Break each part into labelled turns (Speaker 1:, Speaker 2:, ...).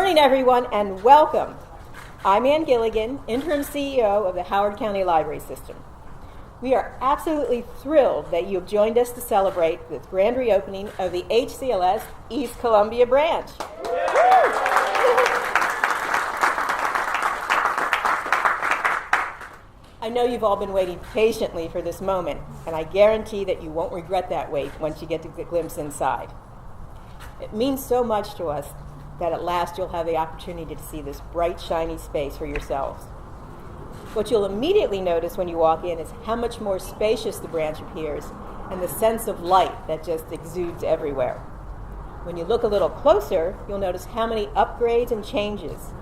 Speaker 1: morning, everyone, and welcome. I'm Ann Gilligan, Interim CEO of the Howard County Library System. We are absolutely thrilled that you have joined us to celebrate the grand reopening of the HCLS East Columbia branch. I know you've all been waiting patiently for this moment, and I guarantee that you won't regret that wait once you get to get a glimpse inside. It means so much to us that at last you'll have the opportunity to see this bright, shiny space for yourselves. What you'll immediately notice when you walk in is how much more spacious the branch appears and the sense of light that just exudes everywhere. When you look a little closer, you'll notice how many upgrades and changes,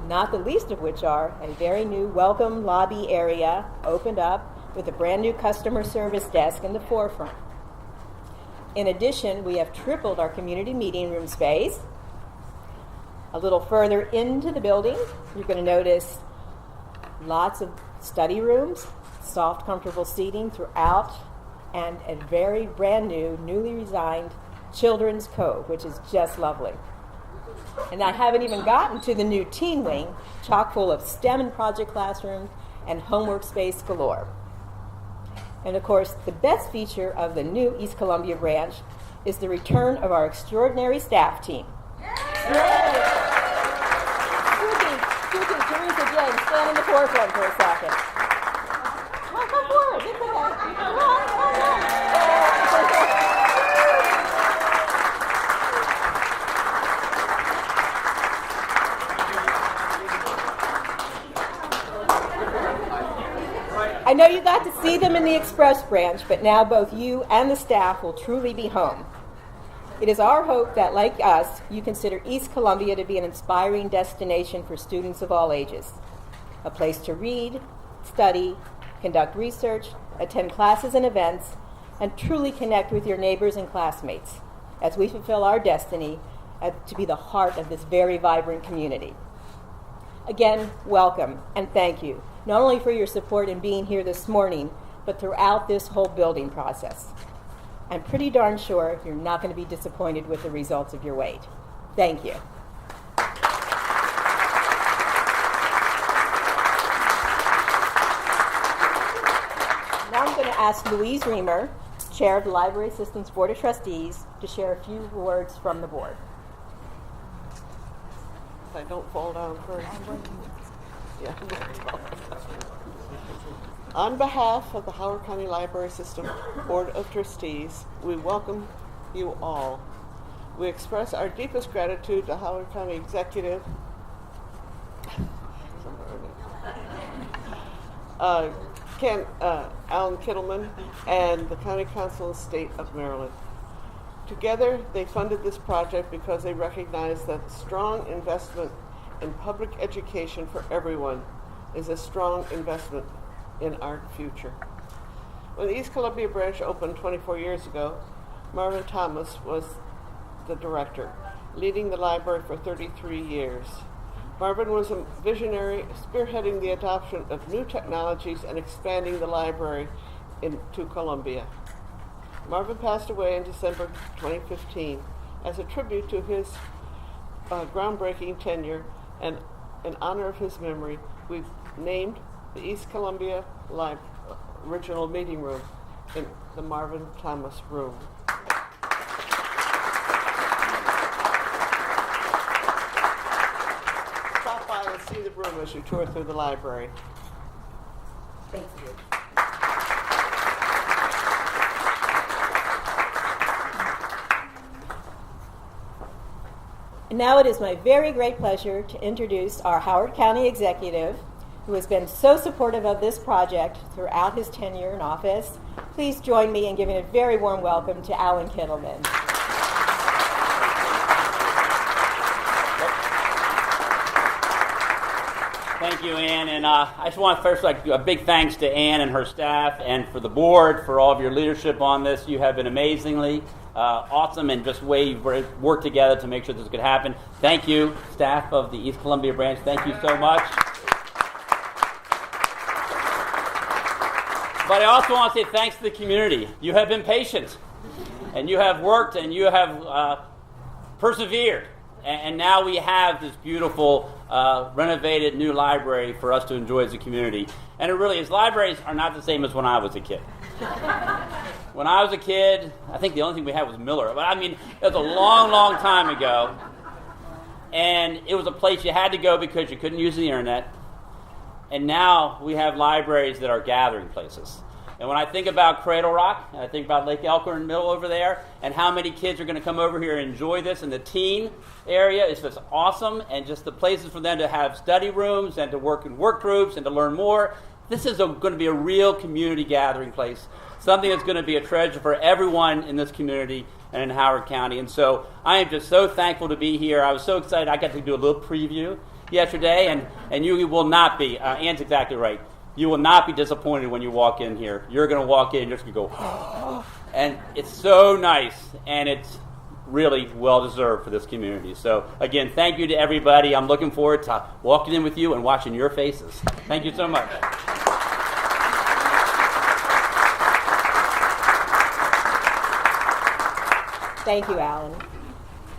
Speaker 1: not the least of which are a very new welcome lobby area opened up with a brand new customer service desk in the forefront. In addition, we have tripled our community meeting room space. A little further into the building, you're going to notice lots of study rooms, soft, comfortable seating throughout, and a very brand new, newly designed children's cove, which is just lovely. And I haven't even gotten to the new teen wing, chock full of STEM and project classrooms and homework space galore. And of course, the best feature of the new East Columbia branch is the return of our extraordinary staff team. Teresa, Jane, stand in the forefront for a second. Come forward. It's okay. Come on. I know you got to see them in the Express branch, but now both you and the staff will truly be home. It is our hope that, like us, you consider East Columbia to be an inspiring destination for students of all ages, a place to read, study, conduct research, attend classes and events, and truly connect with your neighbors and classmates as we fulfill our destiny to be the heart of this very vibrant community. Again, welcome and thank you, not only for your support in being here this morning, but throughout this whole building process. I'm pretty darn sure you're not going to be disappointed with the results of your wait. Thank you. Now I'm going to ask Louise Reamer, Chair of the Library System's Board of Trustees, to share a few words from the board.
Speaker 2: If I don't fall down first. Yeah. On behalf of the Howard County Library System Board of Trustees, we welcome you all. We express our deepest gratitude to Howard County Executive Alan Kittleman and the County Council of State of Maryland. Together, they funded this project because they recognize that strong investment in public education for everyone is a strong investment in our future. When the East Columbia branch opened 24 years ago, Marvin Thomas was the director, leading the library for 33 years. Marvin was a visionary, spearheading the adoption of new technologies and expanding the library into Columbia. Marvin passed away in December 2015. As a tribute to his groundbreaking tenure and in honor of his memory, we've named the East Columbia Original Meeting Room in the Marvin Thomas Room. Stop by and see the room as you tour through the library.
Speaker 1: Thank you. And now it is my very great pleasure to introduce our Howard County Executive, who has been so supportive of this project throughout his tenure in office. Please join me in giving a very warm welcome to Alan Kittleman.
Speaker 3: Thank you, Ann. And I just want to first a big thanks to Ann and her staff and for the board for all of your leadership on this. You have been amazingly awesome and just way you've worked together to make sure this could happen. Thank you, staff of the East Columbia branch. Thank you so much. But I also want to say thanks to the community. You have been patient, and you have worked, and you have persevered. And now we have this beautiful, renovated new library for us to enjoy as a community. And it really is. Libraries are not the same as when I was a kid. When I was a kid, I think the only thing we had was Miller. But I mean, it was a long, long time ago. And it was a place you had to go because you couldn't use the internet. And now we have libraries that are gathering places. And when I think about Cradle Rock, and I think about Lake Elkhorn Middle over there, and how many kids are going to come over here and enjoy this in the teen area, it's just awesome. And just the places for them to have study rooms and to work in work groups and to learn more. This is going to be a real community gathering place. Something that's going to be a treasure for everyone in this community and in Howard County. And so I am just so thankful to be here. I was so excited. I got to do a little preview yesterday, and you will not be, Ann's exactly right, you will not be disappointed when you walk in here. You're going to walk in and you're just going to go, and it's so nice, and it's really well-deserved for this community. So, again, thank you to everybody. I'm looking forward to walking in with you and watching your faces. Thank you so much.
Speaker 1: Thank you, Alan.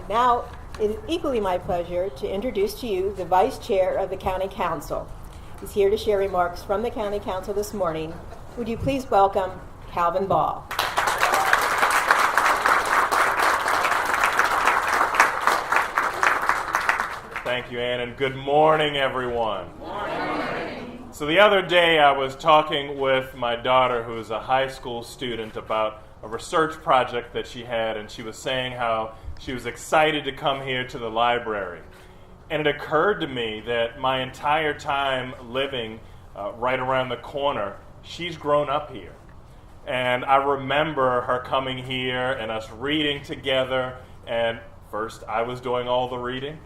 Speaker 1: Now, it is equally my pleasure to introduce to you the Vice Chair of the County Council. He's here to share remarks from the County Council this morning. Would you please welcome Calvin Ball.
Speaker 4: Thank you, Ann, and good morning, everyone. Good morning. So the other day I was talking with my daughter, who is a high school student, about a research project that she had, and she was saying how she was excited to come here to the library. And it occurred to me that my entire time living right around the corner, she's grown up here. And I remember her coming here and us reading together, and first I was doing all the reading,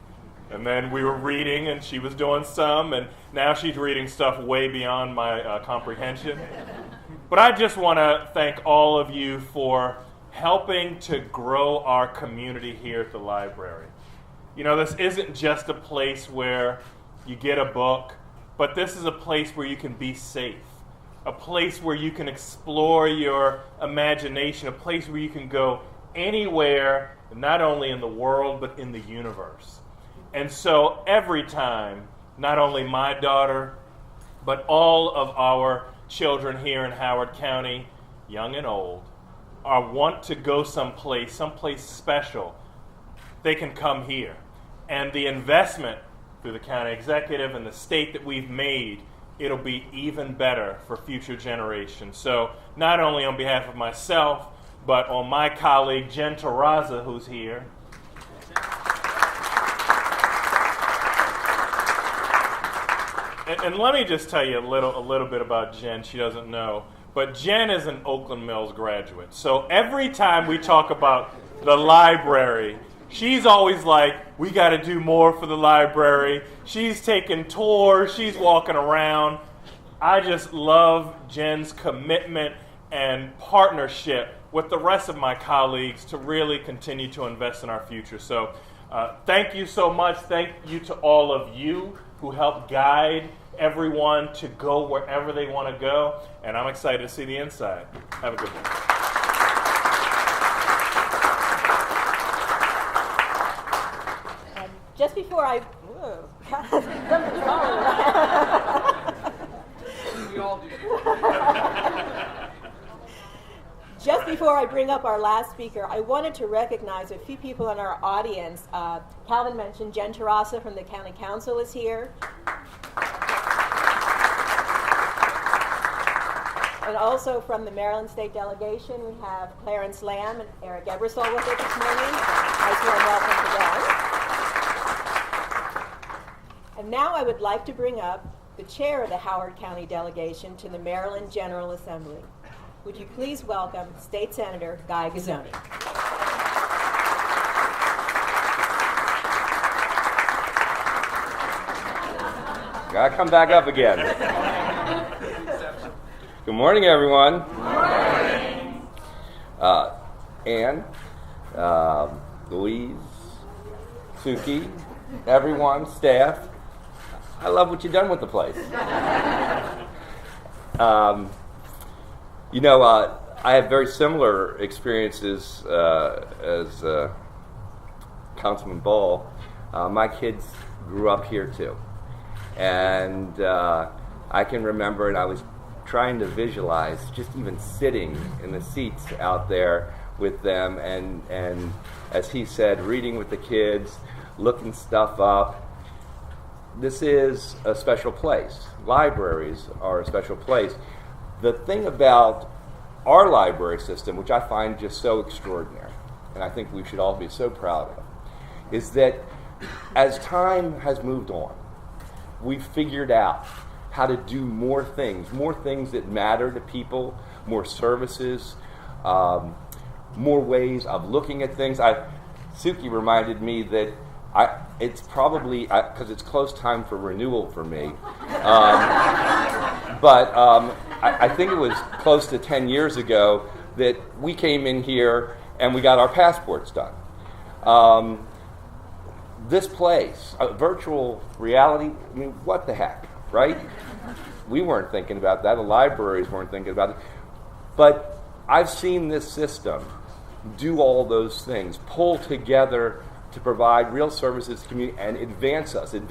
Speaker 4: and then we were reading and she was doing some, and now she's reading stuff way beyond my comprehension. But I just want to thank all of you for helping to grow our community here at the library. You know, this isn't just a place where you get a book, but this is a place where you can be safe, a place where you can explore your imagination, a place where you can go anywhere, not only in the world, but in the universe. And so every time, not only my daughter, but all of our children here in Howard County, young and old, want to go someplace special, they can come here. And the investment through the county executive and the state that we've made, it'll be even better for future generations. So not only on behalf of myself, but on my colleague Jen Terraza, who's here. And let me just tell you a little bit about Jen. She doesn't know. But Jen is an Oakland Mills graduate. So every time we talk about the library, she's always like, we got to do more for the library. She's taking tours. She's walking around. I just love Jen's commitment and partnership with the rest of my colleagues to really continue to invest in our future. So thank you so much. Thank you to all of you who help guide everyone to go wherever they want to go. And I'm excited to see the inside. Have a good one.
Speaker 1: Just before I...
Speaker 4: We all do.
Speaker 1: Just before I bring up our last speaker, I wanted to recognize a few people in our audience. Calvin mentioned Jen Terraza from the County Council is here. And also from the Maryland State Delegation, we have Clarence Lamb and Eric Ebersol with us this morning. Nice warm welcome to them. And now I would like to bring up the chair of the Howard County Delegation to the Maryland General Assembly. Would you please welcome State Senator Guy Gazzone.
Speaker 5: Gotta come back up again. Good morning, everyone. Good morning. Ann, Louise, Suki, everyone, staff. I love what you've done with the place. I have very similar experiences as Councilman Ball. My kids grew up here too. And I can remember, and I was trying to visualize just even sitting in the seats out there with them, and as he said, reading with the kids, looking stuff up. This is a special place. Libraries are a special place. The thing about our library system, which I find just so extraordinary, and I think we should all be so proud of, is that as time has moved on, we've figured out how to do more things that matter to people, more services, more ways of looking at things. Suki reminded me that it's probably, because it's close time for renewal for me, but I think it was close to 10 years ago that we came in here and we got our passports done. This place, virtual reality, I mean, what the heck, right? We weren't thinking about that. The libraries weren't thinking about it. But I've seen this system do all those things, pull together to provide real services to the community and advance us with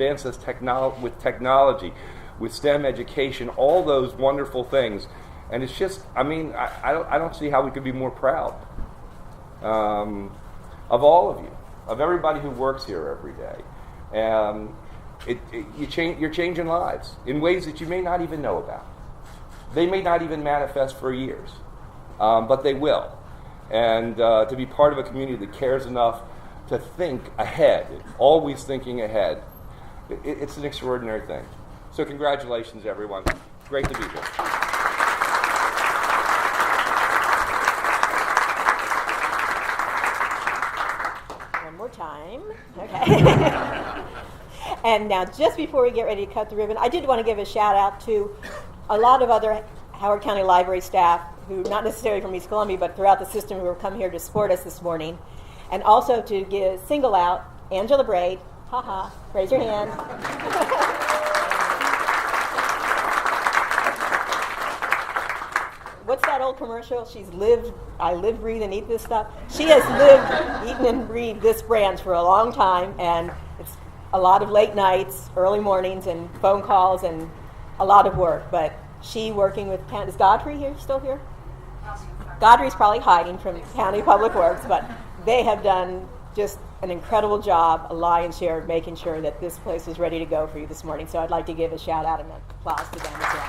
Speaker 5: technology, with STEM education, all those wonderful things. And it's just, I mean, I don't see how we could be more proud of all of you, of everybody who works here every day. You're changing lives in ways that you may not even know about. They may not even manifest for years, but they will. And to be part of a community that cares enough to think ahead, always thinking ahead, it's an extraordinary thing. So congratulations, everyone. Great to be here.
Speaker 1: One more time. Okay. And now, just before we get ready to cut the ribbon, I did want to give a shout out to a lot of other Howard County Library staff who, not necessarily from East Columbia, but throughout the system, who have come here to support us this morning. And also to single out Angela Braid. Raise your hand. What's that old commercial? I live, breathe, and eat this stuff. She has lived, eaten, and breathed this branch for a long time, and it's a lot of late nights, early mornings, and phone calls, and a lot of work. But she working with, is Godfrey still here? Godfrey's probably hiding from County Public Works, but they have done just an incredible job, a lion's share of making sure that this place is ready to go for you this morning. So I'd like to give a shout out and an applause to them as well.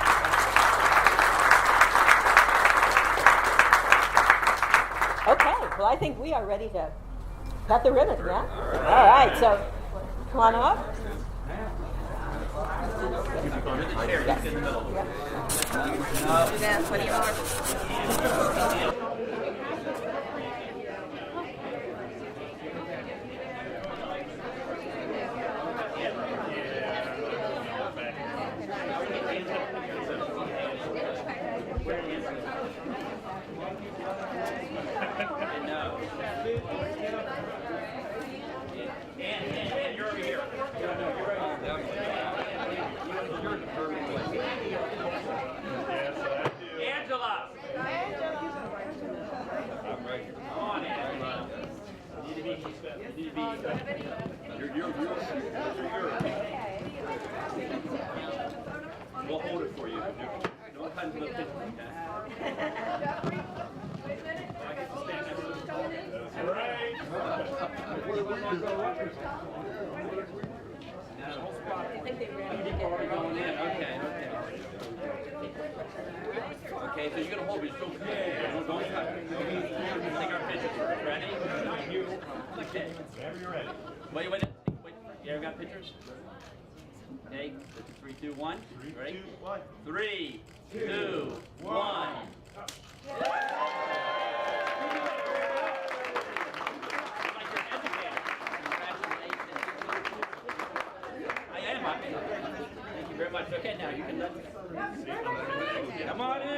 Speaker 1: Okay, well, I think we are ready to cut the ribbon, yeah? All right, so come on up.
Speaker 3: And you're over here. Angela. Come on, Angela. You need to be. We'll hold it for you. No time to look at Okay, so you're going to hold it. Don't touch it. Take our pictures. Ready? Okay. Whenever you're ready. Wait. You ever got pictures? Okay. 3, 2, 1. Ready? 3, 2, 1. Thank you very much. Okay, now you can let come on in.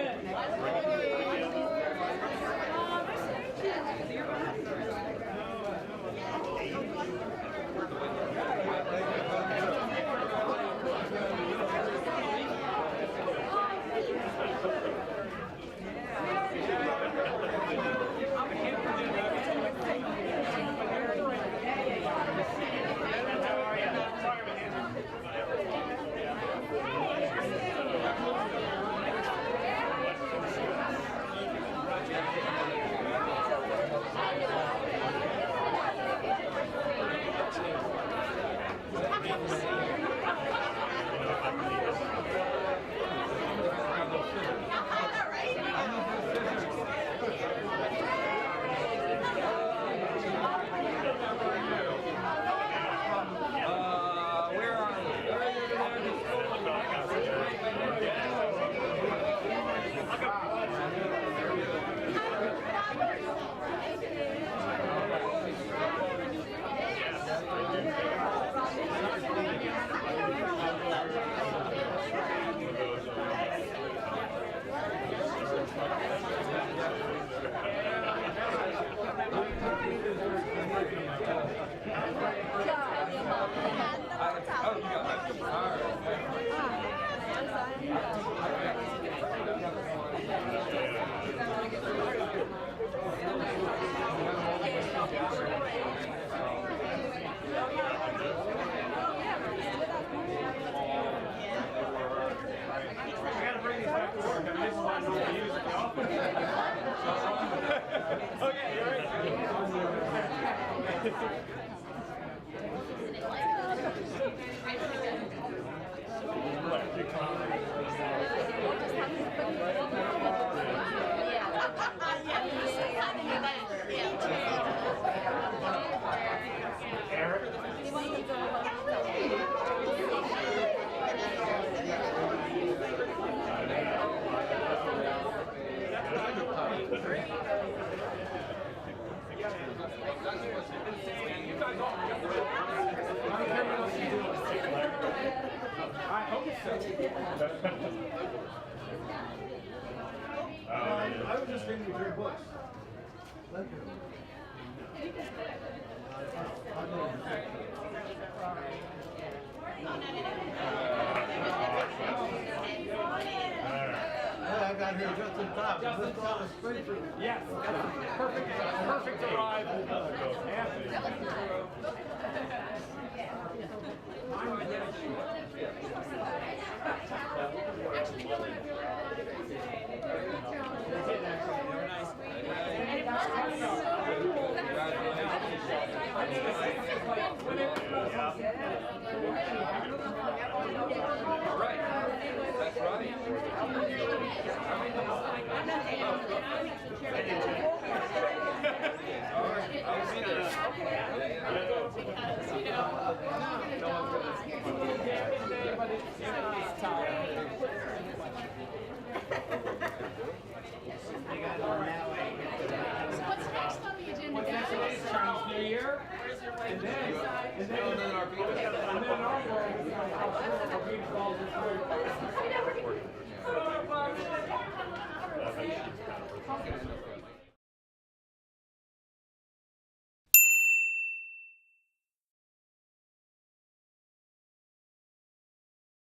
Speaker 6: I hope so. I was just thinking of your books. Thank you. I got here just in time. Just in time. Yes, perfect arrival.
Speaker 5: All right. That's right. I'll see
Speaker 7: What's next on the agenda?
Speaker 6: Chinese New Year, and then our world is